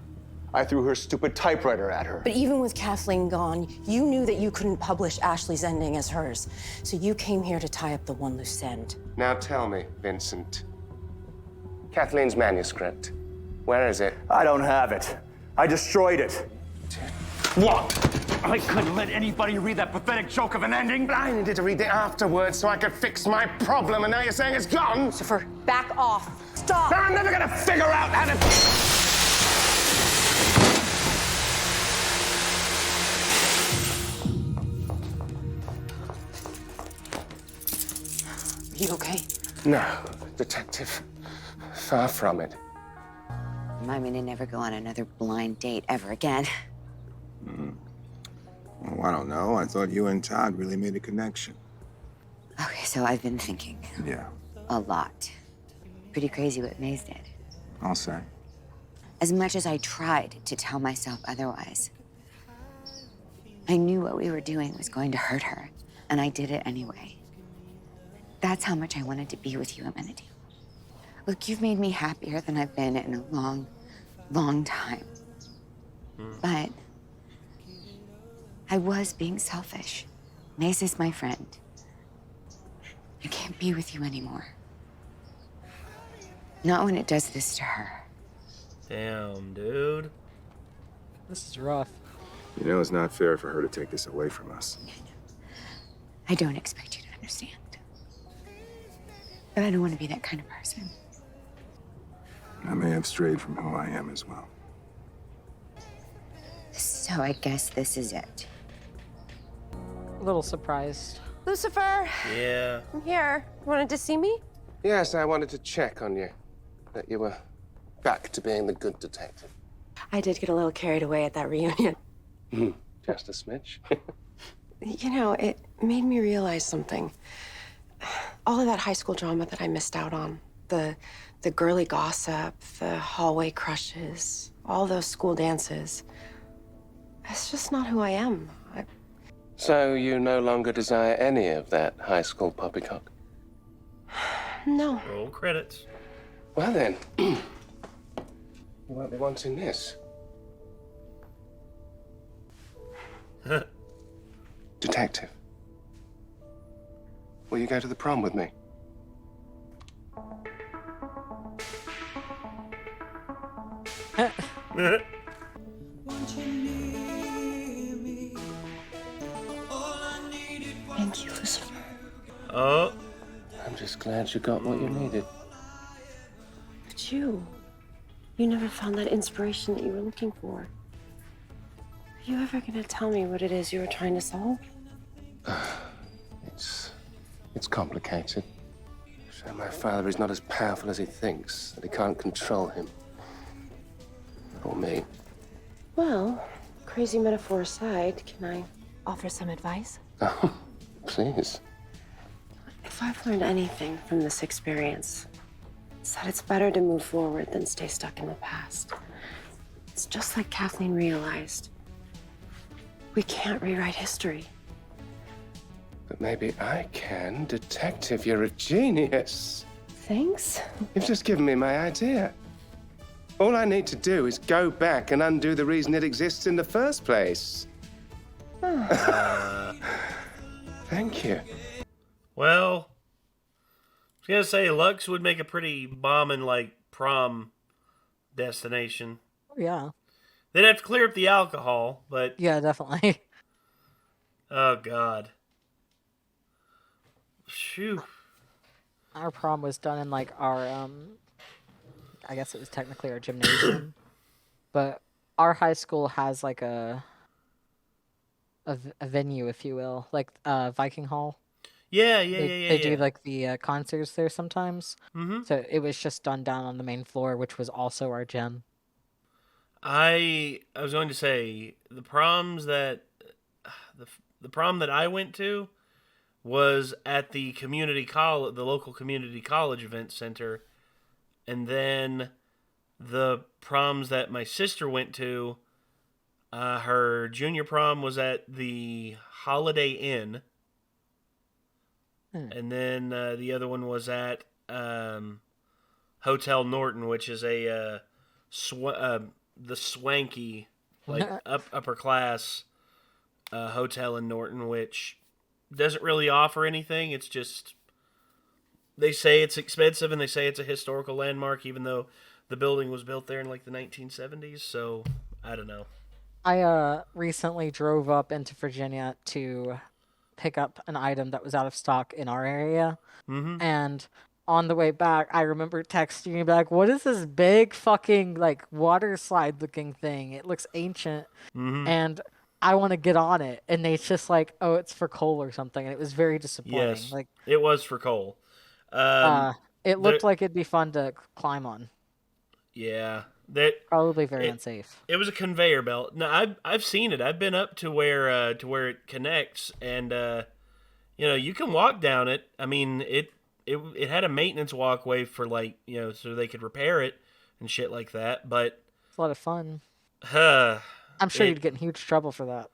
I threw her stupid typewriter at her. But even with Kathleen gone, you knew that you couldn't publish Ashley's ending as hers. So you came here to tie up the one loose end. Now tell me, Vincent. Kathleen's manuscript. Where is it? I don't have it. I destroyed it. What? I couldn't let anybody read that pathetic joke of an ending. But I needed to read it afterwards so I could fix my problem, and now you're saying it's gone? Lucifer, back off. Stop! Now I'm never gonna figure out how to... Are you okay? No, Detective. Far from it. Remind me to never go on another blind date ever again. Well, I don't know. I thought you and Todd really made a connection. Okay, so I've been thinking Yeah, a lot. Pretty crazy what Maze did. I'll say. As much as I tried to tell myself otherwise, I knew what we were doing was going to hurt her, and I did it anyway. That's how much I wanted to be with you, Amenity. Look, you've made me happier than I've been in a long, long time. But I was being selfish. Maze is my friend. I can't be with you anymore. Not when it does this to her. Damn, dude. This is rough. You know, it's not fair for her to take this away from us. I don't expect you to understand. But I don't want to be that kind of person. I may have strayed from who I am as well. So I guess this is it. A little surprised. Lucifer, Yeah. I'm here. Wanted to see me? Yes, I wanted to check on you. That you were back to being the good detective. I did get a little carried away at that reunion. Just a smidge. You know, it made me realize something. All of that high school drama that I missed out on, the girly gossip, the hallway crushes, all those school dances, it's just not who I am. So you no longer desire any of that high school poppycock? No. Roll credits. Well then, you won't be wanting this. Detective, will you go to the prom with me? Thank you, Lucifer. Oh. I'm just glad you got what you needed. But you never found that inspiration that you were looking for. Are you ever gonna tell me what it is you were trying to solve? It's complicated. So my father is not as powerful as he thinks, that he can't control him. Or me. Well, crazy metaphor aside, can I offer some advice? Oh, please. If I've learned anything from this experience, it's that it's better to move forward than stay stuck in the past. It's just like Kathleen realized. We can't rewrite history. But maybe I can. Detective, you're a genius. Thanks. You've just given me my idea. All I need to do is go back and undo the reason it exists in the first place. Thank you. Well, I was gonna say Lux would make a pretty bombing like prom destination. Yeah. They'd have to clear up the alcohol, but Yeah, definitely. oh god. Phew. Our prom was done in like our I guess it was technically our gymnasium, but our high school has like a venue, if you will, like Viking Hall. They do like the concerts there sometimes. Mm-hmm. So it was just done down on the main floor, which was also our gym. I was going to say the proms that the prom that I went to was at the the local community college event center, and then the proms that my sister went to, her junior prom was at the Holiday Inn, and then the other one was at Hotel Norton, which is a the swanky, like upper class hotel in Norton, which doesn't really offer anything. It's just they say it's expensive and they say it's a historical landmark, even though the building was built there in like the 1970s. So I don't know. I recently drove up into Virginia to pick up an item that was out of stock in our area, and on the way back, I remember texting you back, "What is this big fucking like water slide looking thing? It looks ancient, and I want to get on it." And it's just like, "Oh, it's for coal or something," and it was very disappointing. Yes, Like it was for coal. it looked like it'd be fun to climb on. Yeah, Probably very unsafe. It was a conveyor belt. No, I've seen it. I've been up to where it connects, and you can walk down it. I mean, it had a maintenance walkway for like so they could repair it and shit like that. But It's a lot of fun. I'm sure you'd get in huge trouble for that.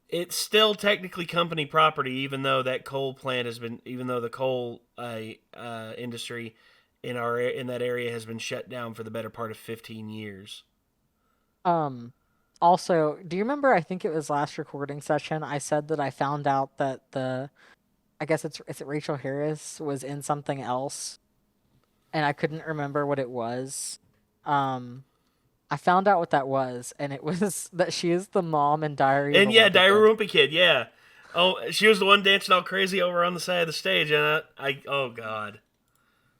It's still technically company property, even though that coal plant has been, even though the coal industry in that area has been shut down for the better part of 15 years. Also, do you remember, I think it was last recording session, I said that I found out that I guess is it Rachel Harris was in something else, and I couldn't remember what it was. I found out what that was, and it was that she is the mom in Diary of a Wimpy Diary Kid. of a Wimpy Kid, yeah. Oh, she was the one dancing all crazy over on the side of the stage, and oh god.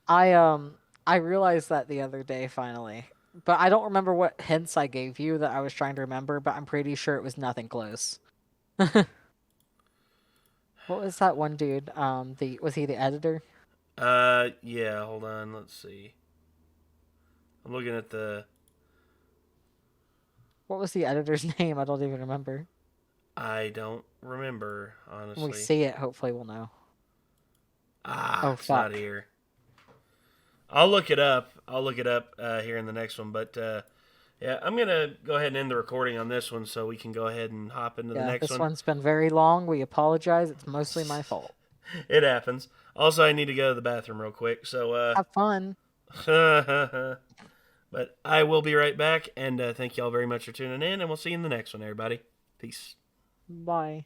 I realized that the other day finally, but I don't remember what hints I gave you that I was trying to remember, but I'm pretty sure it was nothing close. What was that one dude? Was he the editor? Yeah, hold on, let's see. I'm looking at the... What was the editor's name? I don't even remember. I don't remember, honestly. When we see it, hopefully we'll know. It's not here. I'll look it up. Here in the next one. But yeah, I'm gonna go ahead and end the recording on this one, so we can go ahead and hop into the next one. This one's been very long. We apologize. It's mostly my fault. It happens. Also, I need to go to the bathroom real quick. So have fun. But I will be right back, and thank y'all very much for tuning in, and we'll see you in the next one, everybody. Peace. Bye.